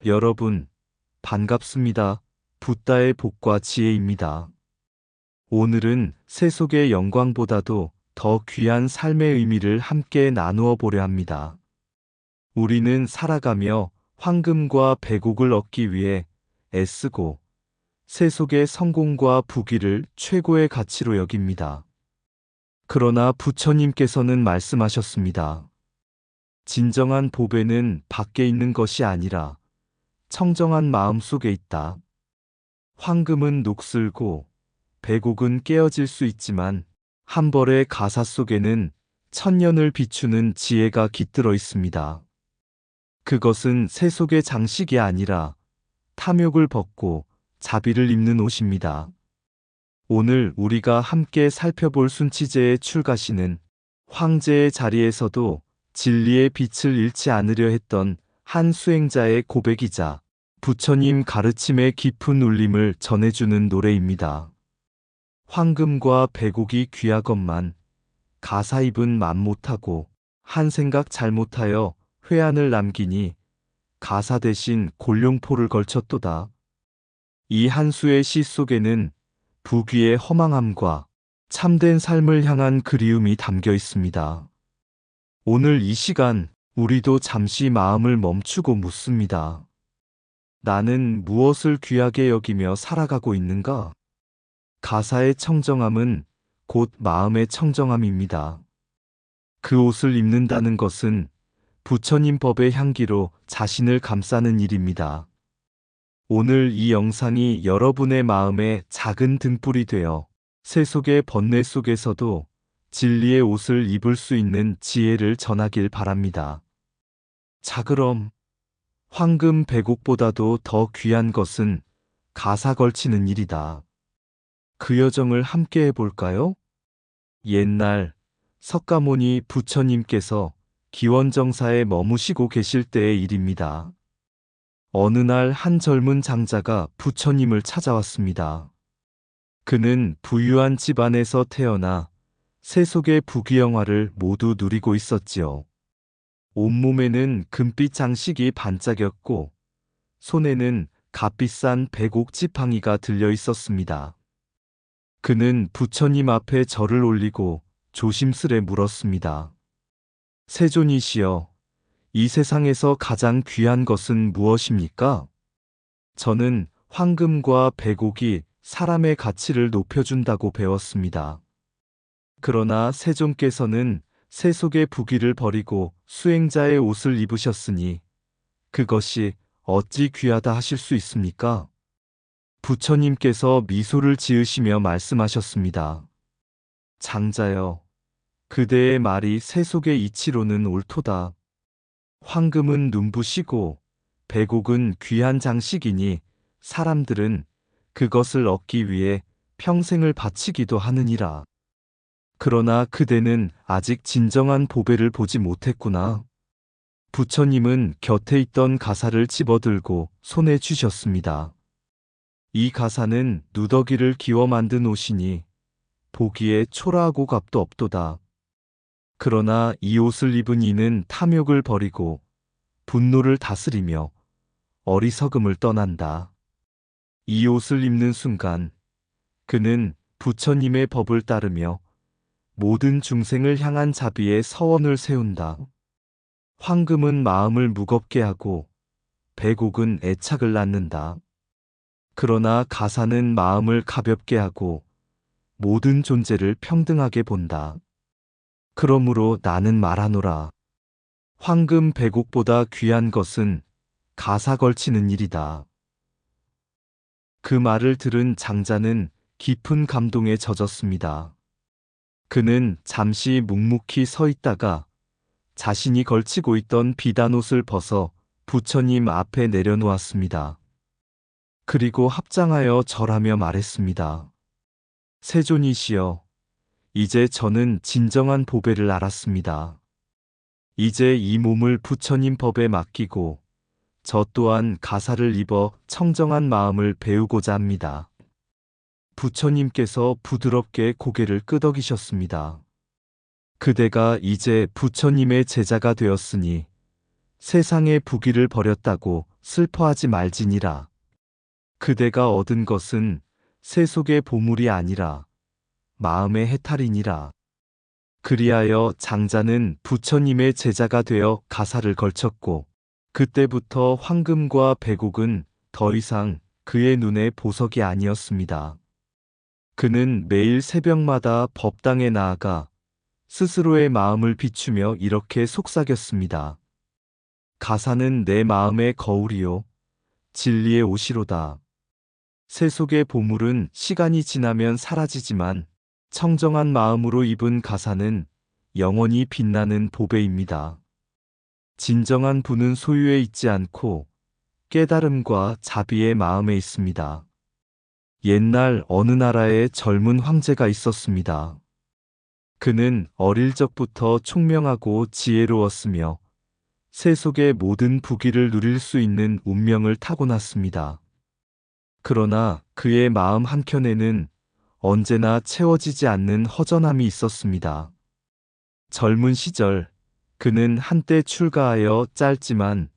여러분, 반갑습니다. 붓다의 복과 지혜입니다. 오늘은 세속의 영광보다도 더 귀한 삶의 의미를 함께 나누어 보려 합니다. 우리는 살아가며 황금과 백옥을 얻기 위해 애쓰고 세속의 성공과 부귀를 최고의 가치로 여깁니다. 그러나 부처님께서는 말씀하셨습니다. 진정한 보배는 밖에 있는 것이 아니라 청정한 마음 속에 있다. 황금은 녹슬고 백옥은 깨어질 수 있지만 한 벌의 가사 속에는 천년을 비추는 지혜가 깃들어 있습니다. 그것은 세속의 장식이 아니라 탐욕을 벗고 자비를 입는 옷입니다. 오늘 우리가 함께 살펴볼 순치제의 출가시는 황제의 자리에서도 진리의 빛을 잃지 않으려 했던 한 수행자의 고백이자 부처님 가르침의 깊은 울림을 전해주는 노래입니다. 황금과 백옥이 귀하건만 가사입은 맘 못하고 한 생각 잘못하여 회한을 남기니 가사 대신 골룡포를 걸쳤도다. 이 한 수의 시 속에는 부귀의 허망함과 참된 삶을 향한 그리움이 담겨 있습니다. 오늘 이 시간 우리도 잠시 마음을 멈추고 묻습니다. 나는 무엇을 귀하게 여기며 살아가고 있는가? 가사의 청정함은 곧 마음의 청정함입니다. 그 옷을 입는다는 것은 부처님 법의 향기로 자신을 감싸는 일입니다. 오늘 이 영상이 여러분의 마음에 작은 등불이 되어 세속의 번뇌 속에서도 진리의 옷을 입을 수 있는 지혜를 전하길 바랍니다. 자, 그럼 황금 백옥보다도 더 귀한 것은 가사 걸치는 일이다. 그 여정을 함께 해볼까요? 옛날 석가모니 부처님께서 기원정사에 머무시고 계실 때의 일입니다. 어느 날 한 젊은 장자가 부처님을 찾아왔습니다. 그는 부유한 집안에서 태어나 세속의 부귀영화를 모두 누리고 있었지요. 온몸에는 금빛 장식이 반짝였고 손에는 값비싼 백옥 지팡이가 들려 있었습니다. 그는 부처님 앞에 절을 올리고 조심스레 물었습니다. 세존이시여, 이 세상에서 가장 귀한 것은 무엇입니까? 저는 황금과 백옥이 사람의 가치를 높여준다고 배웠습니다. 그러나 세존께서는 세속의 부귀를 버리고 수행자의 옷을 입으셨으니 그것이 어찌 귀하다 하실 수 있습니까? 부처님께서 미소를 지으시며 말씀하셨습니다. 장자여, 그대의 말이 세속의 이치로는 옳도다. 황금은 눈부시고 백옥은 귀한 장식이니 사람들은 그것을 얻기 위해 평생을 바치기도 하느니라. 그러나 그대는 아직 진정한 보배를 보지 못했구나. 부처님은 곁에 있던 가사를 집어들고 손에 쥐셨습니다. 이 가사는 누더기를 기워 만든 옷이니 보기에 초라하고 값도 없도다. 그러나 이 옷을 입은 이는 탐욕을 버리고 분노를 다스리며 어리석음을 떠난다. 이 옷을 입는 순간 그는 부처님의 법을 따르며 모든 중생을 향한 자비의 서원을 세운다. 황금은 마음을 무겁게 하고 백옥은 애착을 낳는다. 그러나 가사는 마음을 가볍게 하고 모든 존재를 평등하게 본다. 그러므로 나는 말하노라. 황금 백옥보다 귀한 것은 가사 걸치는 일이다. 그 말을 들은 장자는 깊은 감동에 젖었습니다. 그는 잠시 묵묵히 서 있다가 자신이 걸치고 있던 비단옷을 벗어 부처님 앞에 내려놓았습니다. 그리고 합장하여 절하며 말했습니다. 세존이시여, 이제 저는 진정한 보배를 알았습니다. 이제 이 몸을 부처님 법에 맡기고 저 또한 가사를 입어 청정한 마음을 배우고자 합니다. 부처님께서 부드럽게 고개를 끄덕이셨습니다. 그대가 이제 부처님의 제자가 되었으니 세상의 부귀를 버렸다고 슬퍼하지 말지니라. 그대가 얻은 것은 세속의 보물이 아니라 마음의 해탈이니라. 그리하여 장자는 부처님의 제자가 되어 가사를 걸쳤고, 그때부터 황금과 백옥은 더 이상 그의 눈에 보석이 아니었습니다. 그는 매일 새벽마다 법당에 나아가 스스로의 마음을 비추며 이렇게 속삭였습니다. 가사는 내 마음의 거울이요, 진리의 옷이로다. 세속의 보물은 시간이 지나면 사라지지만 청정한 마음으로 입은 가사는 영원히 빛나는 보배입니다. 진정한 부는 소유에 있지 않고 깨달음과 자비의 마음에 있습니다. 옛날 어느 나라에 젊은 황제가 있었습니다. 그는 어릴 적부터 총명하고 지혜로웠으며 세속의 모든 부귀를 누릴 수 있는 운명을 타고났습니다. 그러나 그의 마음 한켠에는 언제나 채워지지 않는 허전함이 있었습니다. 젊은 시절 그는 한때 출가하여 짧지만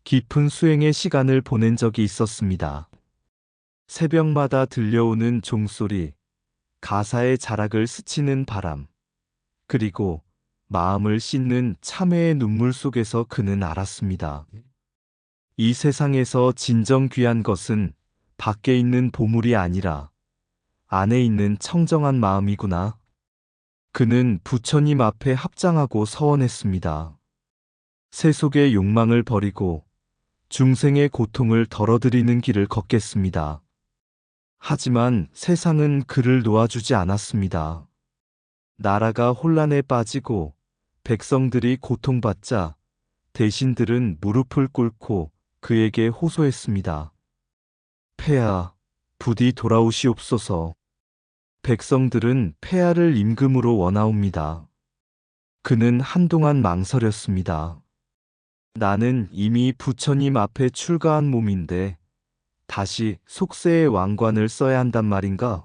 깊은 수행의 시간을 보낸 적이 있었습니다. 새벽마다 들려오는 종소리, 가사의 자락을 스치는 바람, 그리고 마음을 씻는 참회의 눈물 속에서 그는 알았습니다. 이 세상에서 진정 귀한 것은 밖에 있는 보물이 아니라 안에 있는 청정한 마음이구나. 그는 부처님 앞에 합장하고 서원했습니다. 세속의 욕망을 버리고 중생의 고통을 덜어드리는 길을 걷겠습니다. 하지만 세상은 그를 놓아주지 않았습니다. 나라가 혼란에 빠지고 백성들이 고통받자 대신들은 무릎을 꿇고 그에게 호소했습니다. 폐하, 부디 돌아오시옵소서. 백성들은 폐하를 임금으로 원하옵니다. 그는 한동안 망설였습니다. 나는 이미 부처님 앞에 출가한 몸인데 다시 속세의 왕관을 써야 한단 말인가?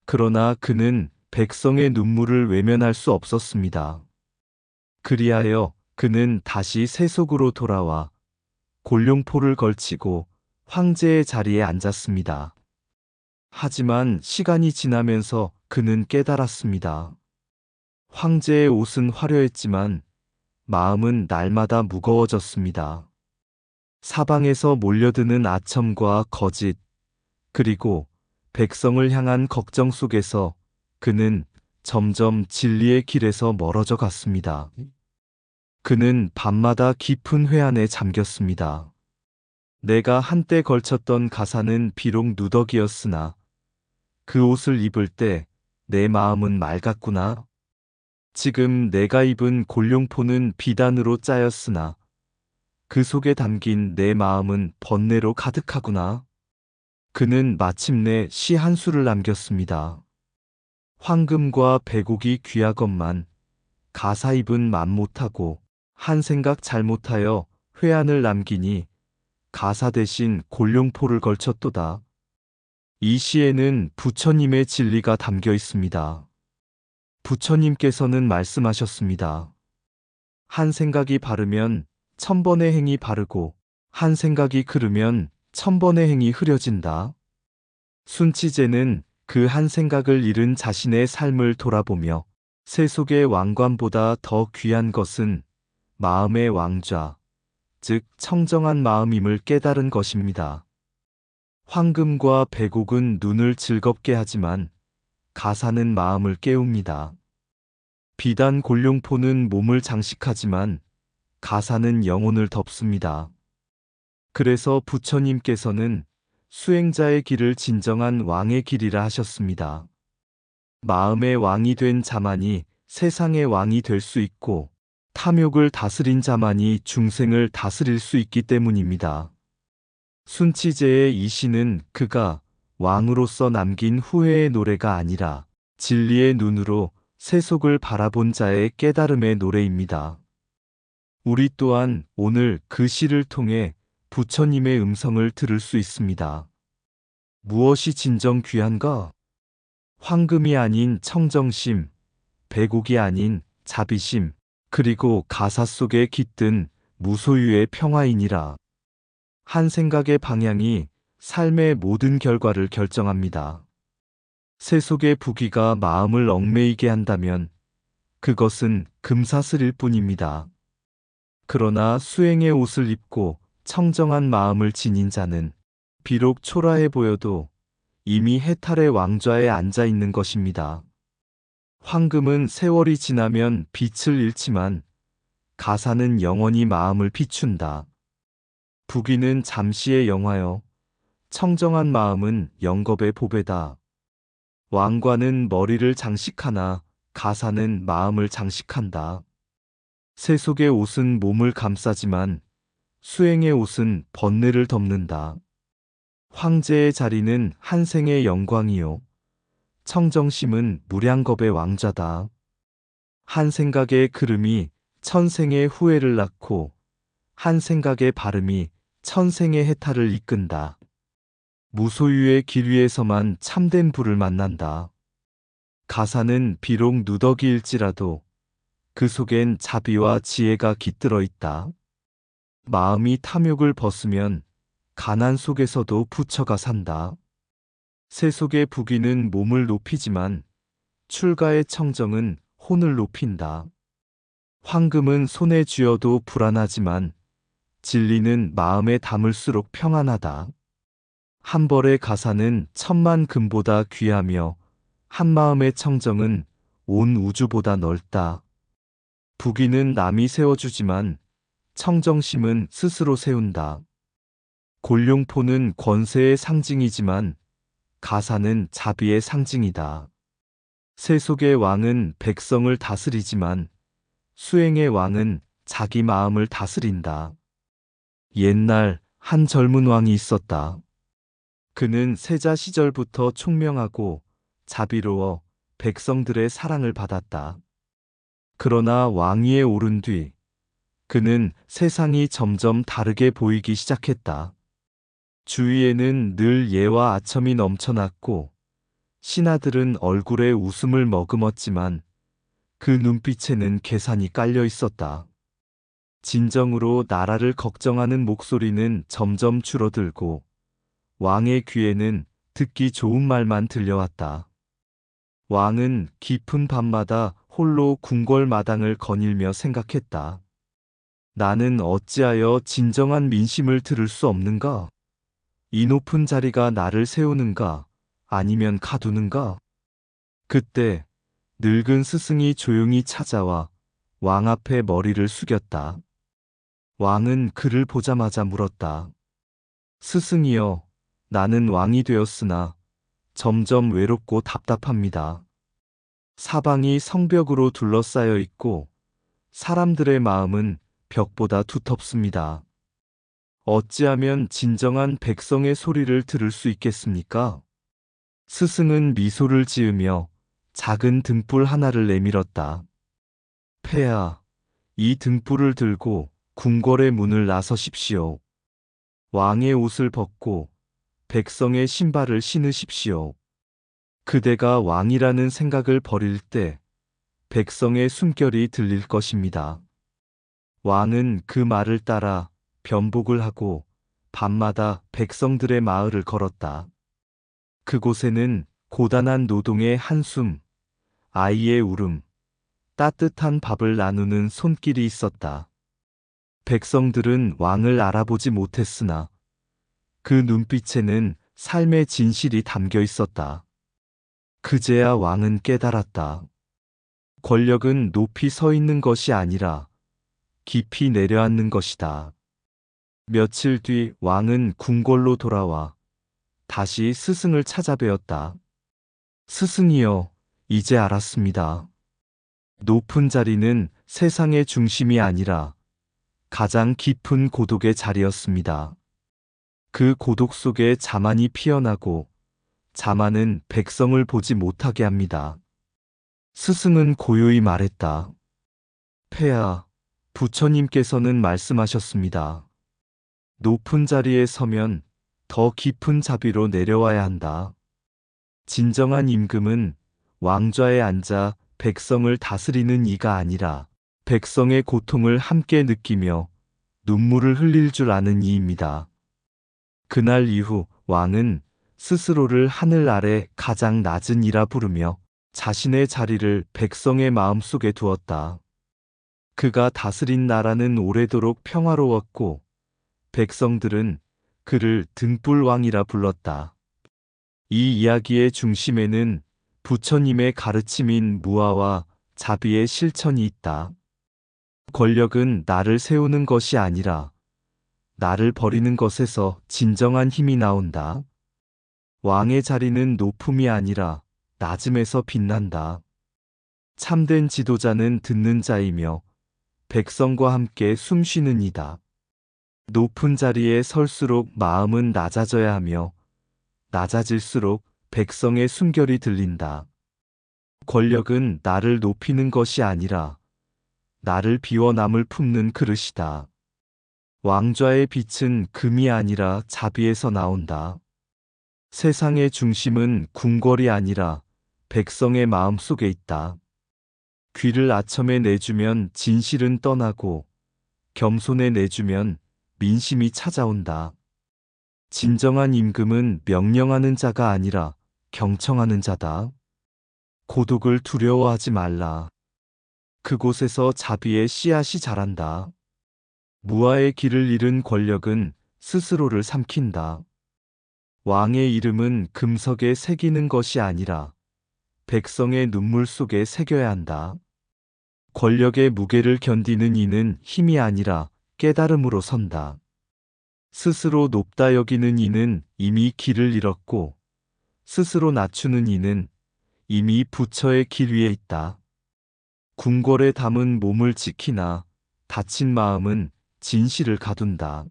그러나 그는 백성의 눈물을 외면할 수 없었습니다. 그리하여 그는 다시 세속으로 돌아와 골룡포를 걸치고 황제의 자리에 앉았습니다. 하지만 시간이 지나면서 그는 깨달았습니다. 황제의 옷은 화려했지만 마음은 날마다 무거워졌습니다. 사방에서 몰려드는 아첨과 거짓, 그리고 백성을 향한 걱정 속에서 그는 점점 진리의 길에서 멀어져 갔습니다. 그는 밤마다 깊은 회한에 잠겼습니다. 내가 한때 걸쳤던 가사는 비록 누더기였으나 그 옷을 입을 때 내 마음은 맑았구나. 지금 내가 입은 골룡포는 비단으로 짜였으나 그 속에 담긴 내 마음은 번뇌로 가득하구나. 그는 마침내 시 한 수를 남겼습니다. 황금과 백옥이 귀하건만 가사 입은 맘 못하고 한 생각 잘못하여 회한을 남기니 가사 대신 골룡포를 걸쳤도다. 이 시에는 부처님의 진리가 담겨 있습니다. 부처님께서는 말씀하셨습니다. 한 생각이 바르면 천번의 행이 바르고 한 생각이 그르면 천번의 행이 흐려진다. 순치제는 그 한 생각을 잃은 자신의 삶을 돌아보며 세속의 왕관보다 더 귀한 것은 마음의 왕좌, 즉 청정한 마음임을 깨달은 것입니다. 황금과 백옥은 눈을 즐겁게 하지만 가사는 마음을 깨웁니다. 비단 골룡포는 몸을 장식하지만 가사는 영혼을 덮습니다. 그래서 부처님께서는 수행자의 길을 진정한 왕의 길이라 하셨습니다. 마음의 왕이 된 자만이 세상의 왕이 될 수 있고 탐욕을 다스린 자만이 중생을 다스릴 수 있기 때문입니다. 순치제의 이 시는 그가 왕으로서 남긴 후회의 노래가 아니라 진리의 눈으로 세속을 바라본 자의 깨달음의 노래입니다. 우리 또한 오늘 그 시를 통해 부처님의 음성을 들을 수 있습니다. 무엇이 진정 귀한가? 황금이 아닌 청정심, 백옥이 아닌 자비심, 그리고 가사 속에 깃든 무소유의 평화이니라. 한 생각의 방향이 삶의 모든 결과를 결정합니다. 세속의 부귀가 마음을 얽매이게 한다면 그것은 금사슬일 뿐입니다. 그러나 수행의 옷을 입고 청정한 마음을 지닌 자는 비록 초라해 보여도 이미 해탈의 왕좌에 앉아 있는 것입니다. 황금은 세월이 지나면 빛을 잃지만 가사는 영원히 마음을 비춘다. 부귀는 잠시의 영화여, 청정한 마음은 영겁의 보배다. 왕관은 머리를 장식하나 가사는 마음을 장식한다. 세속의 옷은 몸을 감싸지만 수행의 옷은 번뇌를 덮는다. 황제의 자리는 한 생의 영광이요, 청정심은 무량겁의 왕좌다. 한 생각의 그름이 천생의 후회를 낳고 한 생각의 발음이 천생의 해탈을 이끈다. 무소유의 길 위에서만 참된 부를 만난다. 가사는 비록 누더기일지라도 그 속엔 자비와 지혜가 깃들어 있다. 마음이 탐욕을 벗으면 가난 속에서도 부처가 산다. 세속의 부귀는 몸을 높이지만 출가의 청정은 혼을 높인다. 황금은 손에 쥐어도 불안하지만 진리는 마음에 담을수록 평안하다. 한 벌의 가사는 천만 금보다 귀하며 한 마음의 청정은 온 우주보다 넓다. 부귀는 남이 세워주지만 청정심은 스스로 세운다. 골룡포는 권세의 상징이지만 가사는 자비의 상징이다. 세속의 왕은 백성을 다스리지만 수행의 왕은 자기 마음을 다스린다. 옛날 한 젊은 왕이 있었다. 그는 세자 시절부터 총명하고 자비로워 백성들의 사랑을 받았다. 그러나 왕위에 오른 뒤 그는 세상이 점점 다르게 보이기 시작했다. 주위에는 늘 예와 아첨이 넘쳐났고 신하들은 얼굴에 웃음을 머금었지만 그 눈빛에는 계산이 깔려 있었다. 진정으로 나라를 걱정하는 목소리는 점점 줄어들고 왕의 귀에는 듣기 좋은 말만 들려왔다. 왕은 깊은 밤마다 홀로 궁궐 마당을 거닐며 생각했다. 나는 어찌하여 진정한 민심을 들을 수 없는가? 이 높은 자리가 나를 세우는가? 아니면 가두는가? 그때 늙은 스승이 조용히 찾아와 왕 앞에 머리를 숙였다. 왕은 그를 보자마자 물었다. 스승이여, 나는 왕이 되었으나 점점 외롭고 답답합니다. 사방이 성벽으로 둘러싸여 있고 사람들의 마음은 벽보다 두텁습니다. 어찌하면 진정한 백성의 소리를 들을 수 있겠습니까? 스승은 미소를 지으며 작은 등불 하나를 내밀었다. 폐하, 이 등불을 들고 궁궐의 문을 나서십시오. 왕의 옷을 벗고 백성의 신발을 신으십시오. 그대가 왕이라는 생각을 버릴 때 백성의 숨결이 들릴 것입니다. 왕은 그 말을 따라 변복을 하고 밤마다 백성들의 마을을 걸었다. 그곳에는 고단한 노동의 한숨, 아이의 울음, 따뜻한 밥을 나누는 손길이 있었다. 백성들은 왕을 알아보지 못했으나 그 눈빛에는 삶의 진실이 담겨 있었다. 그제야 왕은 깨달았다. 권력은 높이 서 있는 것이 아니라 깊이 내려앉는 것이다. 며칠 뒤 왕은 궁궐로 돌아와 다시 스승을 찾아뵈었다. 스승이여, 이제 알았습니다. 높은 자리는 세상의 중심이 아니라 가장 깊은 고독의 자리였습니다. 그 고독 속에 자만이 피어나고 자만은 백성을 보지 못하게 합니다. 스승은 고요히 말했다. 폐하, 부처님께서는 말씀하셨습니다. 높은 자리에 서면 더 깊은 자비로 내려와야 한다. 진정한 임금은 왕좌에 앉아 백성을 다스리는 이가 아니라 백성의 고통을 함께 느끼며 눈물을 흘릴 줄 아는 이입니다. 그날 이후 왕은 스스로를 하늘 아래 가장 낮은 이라 부르며 자신의 자리를 백성의 마음속에 두었다. 그가 다스린 나라는 오래도록 평화로웠고 백성들은 그를 등불왕이라 불렀다. 이 이야기의 중심에는 부처님의 가르침인 무아와 자비의 실천이 있다. 권력은 나를 세우는 것이 아니라 나를 버리는 것에서 진정한 힘이 나온다. 왕의 자리는 높음이 아니라 낮음에서 빛난다. 참된 지도자는 듣는 자이며 백성과 함께 숨쉬는 이다. 높은 자리에 설수록 마음은 낮아져야 하며 낮아질수록 백성의 숨결이 들린다. 권력은 나를 높이는 것이 아니라 나를 비워 남을 품는 그릇이다. 왕좌의 빛은 금이 아니라 자비에서 나온다. 세상의 중심은 궁궐이 아니라 백성의 마음 속에 있다. 귀를 아첨에 내주면 진실은 떠나고 겸손에 내주면 민심이 찾아온다. 진정한 임금은 명령하는 자가 아니라 경청하는 자다. 고독을 두려워하지 말라. 그곳에서 자비의 씨앗이 자란다. 무아의 길을 잃은 권력은 스스로를 삼킨다. 왕의 이름은 금석에 새기는 것이 아니라 백성의 눈물 속에 새겨야 한다. 권력의 무게를 견디는 이는 힘이 아니라 깨달음으로 선다. 스스로 높다 여기는 이는 이미 길을 잃었고 스스로 낮추는 이는 이미 부처의 길 위에 있다. 궁궐에 담은 몸을 지키나 다친 마음은 진실을 가둔다.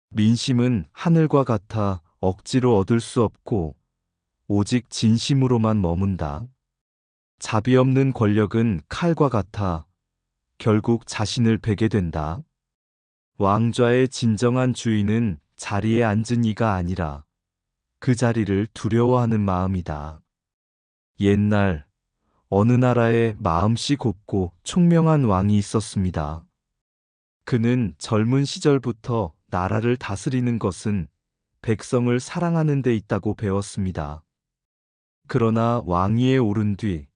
민심은 하늘과 같아 억지로 얻을 수 없고 오직 진심으로만 머문다. 자비 없는 권력은 칼과 같아 결국 자신을 베게 된다. 왕좌의 진정한 주인은 자리에 앉은 이가 아니라 그 자리를 두려워하는 마음이다. 옛날 어느 나라에 마음씨 곱고 총명한 왕이 있었습니다. 그는 젊은 시절부터 나라를 다스리는 것은 백성을 사랑하는 데 있다고 배웠습니다. 그러나 왕위에 오른 뒤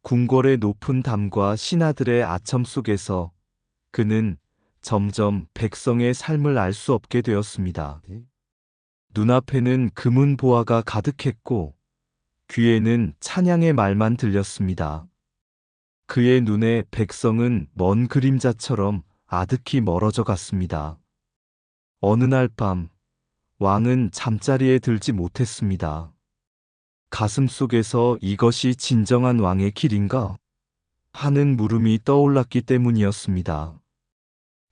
궁궐의 높은 담과 신하들의 아첨 속에서 그는 점점 백성의 삶을 알 수 없게 되었습니다. 눈앞에는 금은 보화가 가득했고 귀에는 찬양의 말만 들렸습니다. 그의 눈에 백성은 먼 그림자처럼 아득히 멀어져 갔습니다. 어느 날 밤 왕은 잠자리에 들지 못했습니다. 가슴 속에서 이것이 진정한 왕의 길인가? 하는 물음이 떠올랐기 때문이었습니다.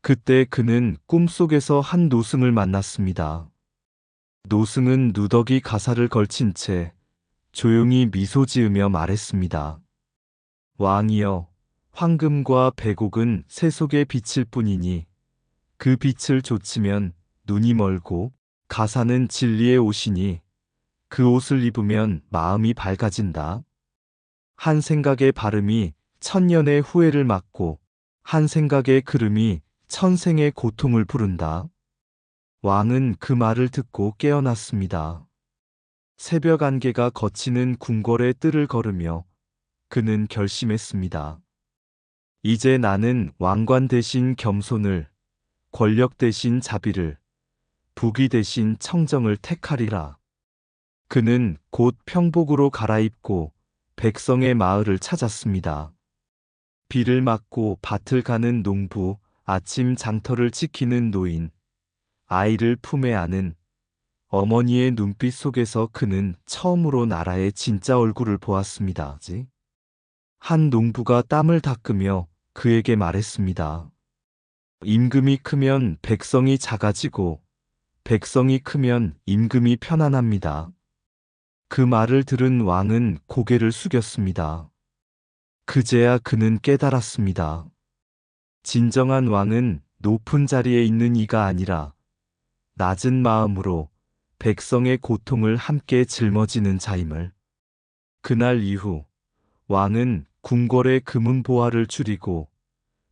그때 그는 꿈속에서 한 노승을 만났습니다. 노승은 누더기 가사를 걸친 채 조용히 미소 지으며 말했습니다. 왕이여, 황금과 백옥은 세속의 빛일 뿐이니 그 빛을 좇으면 눈이 멀고 가사는 진리의 옷이니 그 옷을 입으면 마음이 밝아진다. 한 생각의 발음이 천년의 후회를 막고 한 생각의 걸음이 천생의 고통을 부른다. 왕은 그 말을 듣고 깨어났습니다. 새벽 안개가 걷히는 궁궐의 뜰을 걸으며 그는 결심했습니다. 이제 나는 왕관 대신 겸손을, 권력 대신 자비를, 부귀 대신 청정을 택하리라. 그는 곧 평복으로 갈아입고 백성의 마을을 찾았습니다. 비를 맞고 밭을 가는 농부, 아침 장터를 지키는 노인, 아이를 품에 안은 어머니의 눈빛 속에서 그는 처음으로 나라의 진짜 얼굴을 보았습니다. 한 농부가 땀을 닦으며 그에게 말했습니다. 임금이 크면 백성이 작아지고 백성이 크면 임금이 편안합니다. 그 말을 들은 왕은 고개를 숙였습니다. 그제야 그는 깨달았습니다. 진정한 왕은 높은 자리에 있는 이가 아니라 낮은 마음으로 백성의 고통을 함께 짊어지는 자임을. 그날 이후 왕은 궁궐의 금은 보화를 줄이고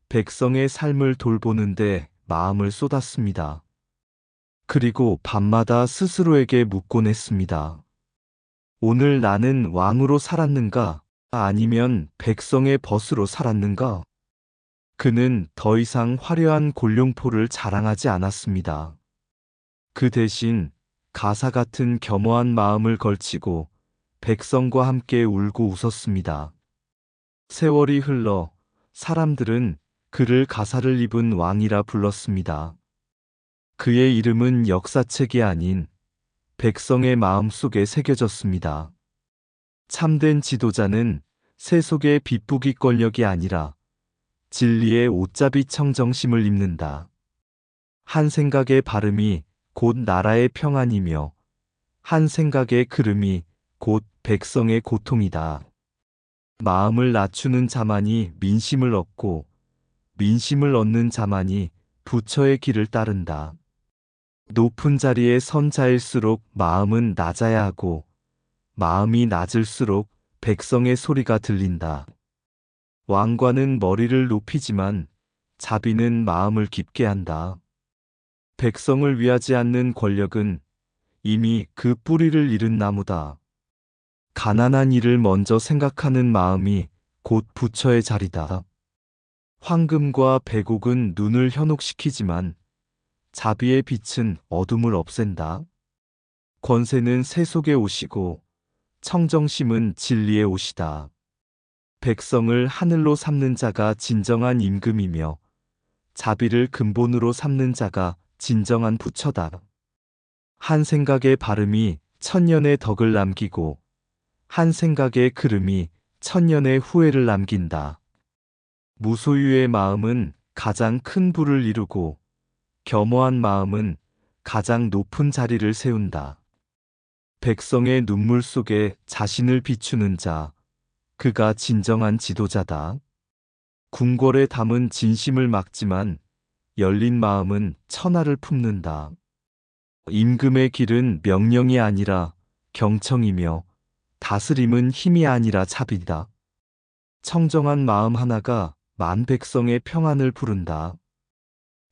백성의 삶을 돌보는데 마음을 쏟았습니다. 그리고 밤마다 스스로에게 묻곤 했습니다. 오늘 나는 왕으로 살았는가? 아니면 백성의 벗으로 살았는가? 그는 더 이상 화려한 골룡포를 자랑하지 않았습니다. 그 대신 가사 같은 겸허한 마음을 걸치고 백성과 함께 울고 웃었습니다. 세월이 흘러 사람들은 그를 가사를 입은 왕이라 불렀습니다. 그의 이름은 역사책이 아닌 백성의 마음 속에 새겨졌습니다. 참된 지도자는 세속의 빗부기 권력이 아니라 진리의 옷잡이 청정심을 입는다. 한 생각의 발음이 곧 나라의 평안이며 한 생각의 걸음이 곧 백성의 고통이다. 마음을 낮추는 자만이 민심을 얻고 민심을 얻는 자만이 부처의 길을 따른다. 높은 자리에 선 자일수록 마음은 낮아야 하고 마음이 낮을수록 백성의 소리가 들린다. 왕관은 머리를 높이지만 자비는 마음을 깊게 한다. 백성을 위하지 않는 권력은 이미 그 뿌리를 잃은 나무다. 가난한 이를 먼저 생각하는 마음이 곧 부처의 자리다. 황금과 백옥은 눈을 현혹시키지만 자비의 빛은 어둠을 없앤다. 권세는 세속의 옷이고 청정심은 진리의 옷이다. 백성을 하늘로 삼는 자가 진정한 임금이며 자비를 근본으로 삼는 자가 진정한 부처다. 한 생각의 발음이 천년의 덕을 남기고 한 생각의 걸음이 천년의 후회를 남긴다. 무소유의 마음은 가장 큰 부를 이루고 겸허한 마음은 가장 높은 자리를 세운다. 백성의 눈물 속에 자신을 비추는 자, 그가 진정한 지도자다. 궁궐에 담은 진심을 막지만 열린 마음은 천하를 품는다. 임금의 길은 명령이 아니라 경청이며 다스림은 힘이 아니라 자비다. 청정한 마음 하나가 만 백성의 평안을 부른다.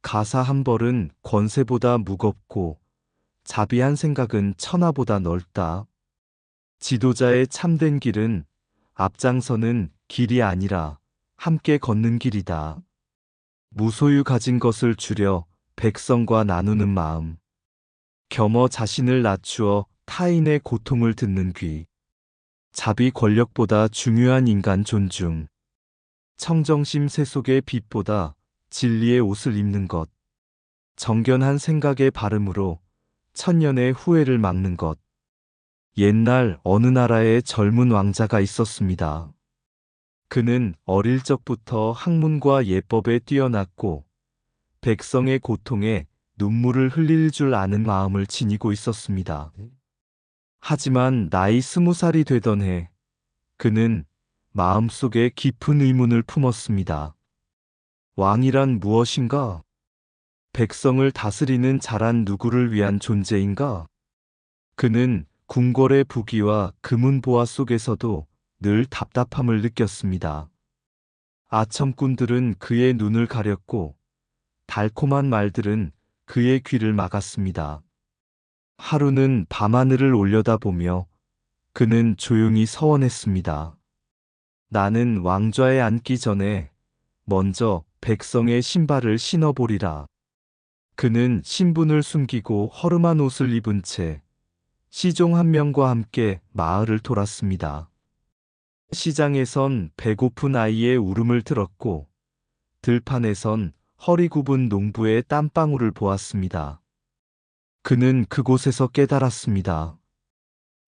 가사 한 벌은 권세보다 무겁고 자비한 생각은 천하보다 넓다. 지도자의 참된 길은 앞장서는 길이 아니라 함께 걷는 길이다. 무소유 가진 것을 줄여 백성과 나누는 마음. 겸허 자신을 낮추어 타인의 고통을 듣는 귀. 자비 권력보다 중요한 인간 존중. 청정심 세속의 빛보다 진리의 옷을 입는 것. 정견한 생각의 발음으로 천년의 후회를 막는 것. 옛날 어느 나라에 젊은 왕자가 있었습니다. 그는 어릴 적부터 학문과 예법에 뛰어났고 백성의 고통에 눈물을 흘릴 줄 아는 마음을 지니고 있었습니다. 하지만 나이 20살이 되던 해 그는 마음속에 깊은 의문을 품었습니다. 왕이란 무엇인가? 백성을 다스리는 자란 누구를 위한 존재인가? 그는 궁궐의 부귀와 금은 보화 속에서도 늘 답답함을 느꼈습니다. 아첨꾼들은 그의 눈을 가렸고 달콤한 말들은 그의 귀를 막았습니다. 하루는 밤하늘을 올려다보며 그는 조용히 서원했습니다. 나는 왕좌에 앉기 전에 먼저 백성의 신발을 신어보리라. 그는 신분을 숨기고 허름한 옷을 입은 채 시종 한 명과 함께 마을을 돌았습니다. 시장에선 배고픈 아이의 울음을 들었고 들판에선 허리 굽은 농부의 땀방울을 보았습니다. 그는 그곳에서 깨달았습니다.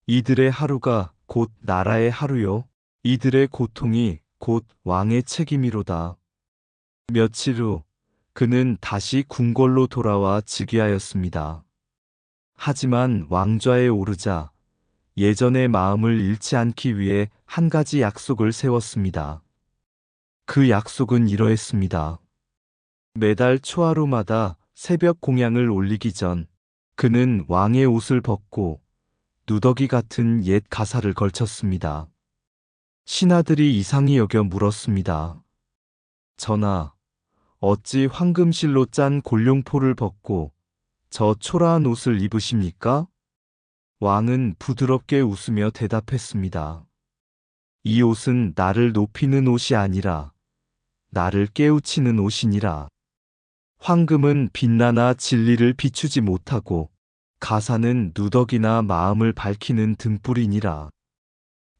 이들의 하루가 곧 나라의 하루요. 이들의 고통이 곧 왕의 책임이로다. 며칠 후 그는 다시 궁궐로 돌아와 즉위하였습니다. 하지만 왕좌에 오르자 예전의 마음을 잃지 않기 위해 한 가지 약속을 세웠습니다. 그 약속은 이러했습니다. 매달 초하루마다 새벽 공양을 올리기 전 그는 왕의 옷을 벗고 누더기 같은 옛 가사를 걸쳤습니다. 신하들이 이상히 여겨 물었습니다. 전하, 어찌 황금실로 짠 골룡포를 벗고 저 초라한 옷을 입으십니까? 왕은 부드럽게 웃으며 대답했습니다. 이 옷은 나를 높이는 옷이 아니라 나를 깨우치는 옷이니라. 황금은 빛나나 진리를 비추지 못하고 가사는 누더기나 마음을 밝히는 등불이니라.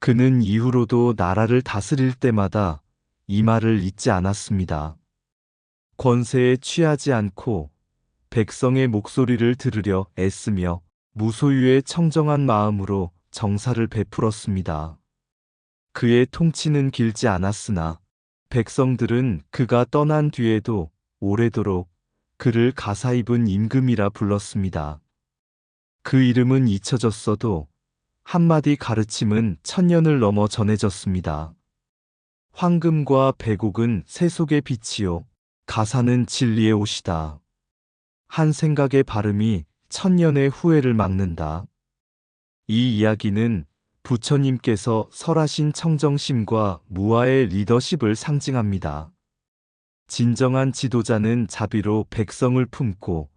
그는 이후로도 나라를 다스릴 때마다 이 말을 잊지 않았습니다. 권세에 취하지 않고 백성의 목소리를 들으려 애쓰며 무소유의 청정한 마음으로 정사를 베풀었습니다. 그의 통치는 길지 않았으나 백성들은 그가 떠난 뒤에도 오래도록 그를 가사 입은 임금이라 불렀습니다. 그 이름은 잊혀졌어도 한마디 가르침은 천년을 넘어 전해졌습니다. 황금과 백옥은 세속의 빛이요 가사는 진리의 옷이다. 한 생각의 발음이 천년의 후회를 막는다. 이 이야기는 부처님께서 설하신 청정심과 무아의 리더십을 상징합니다. 진정한 지도자는 자비로 백성을 품고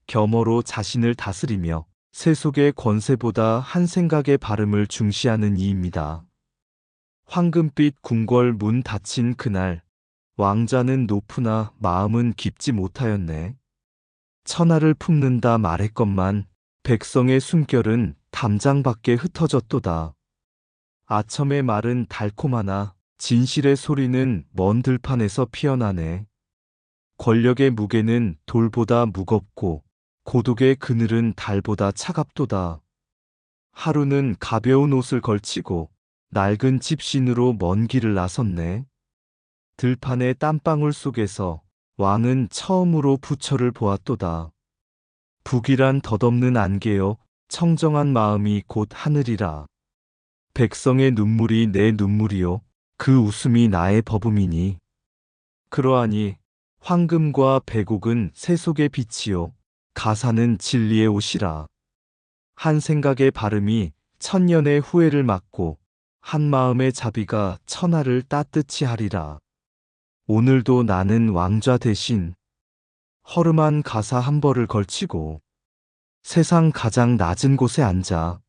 겸허로 자신을 다스리며 세속의 권세보다 한 생각의 발음을 중시하는 이입니다. 황금빛 궁궐 문 닫힌 그날, 왕자는 높으나 마음은 깊지 못하였네. 천하를 품는다 말했건만 백성의 숨결은 담장 밖에 흩어졌도다. 아첨의 말은 달콤하나 진실의 소리는 먼 들판에서 피어나네. 권력의 무게는 돌보다 무겁고 고독의 그늘은 달보다 차갑도다. 하루는 가벼운 옷을 걸치고 낡은 집신으로 먼 길을 나섰네. 들판의 땀방울 속에서 왕은 처음으로 부처를 보았도다. 북이란 덧없는 안개여 청정한 마음이 곧 하늘이라. 백성의 눈물이 내 눈물이요 그 웃음이 나의 버금이니. 그러하니 황금과 백옥은 세속의 빛이요 가사는 진리의 옷이라. 한 생각의 발음이 천년의 후회를 막고 한 마음의 자비가 천하를 따뜻히 하리라. 오늘도 나는 왕좌 대신 허름한 가사 한 벌을 걸치고 세상 가장 낮은 곳에 앉아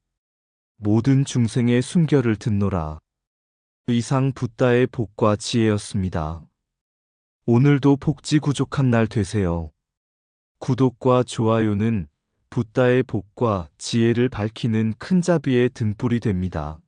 모든 중생의 숨결을 듣노라. 이상 붓다의 복과 지혜였습니다. 오늘도 복지구족한 날 되세요. 구독과 좋아요는 붓다의 복과 지혜를 밝히는 큰 자비의 등불이 됩니다.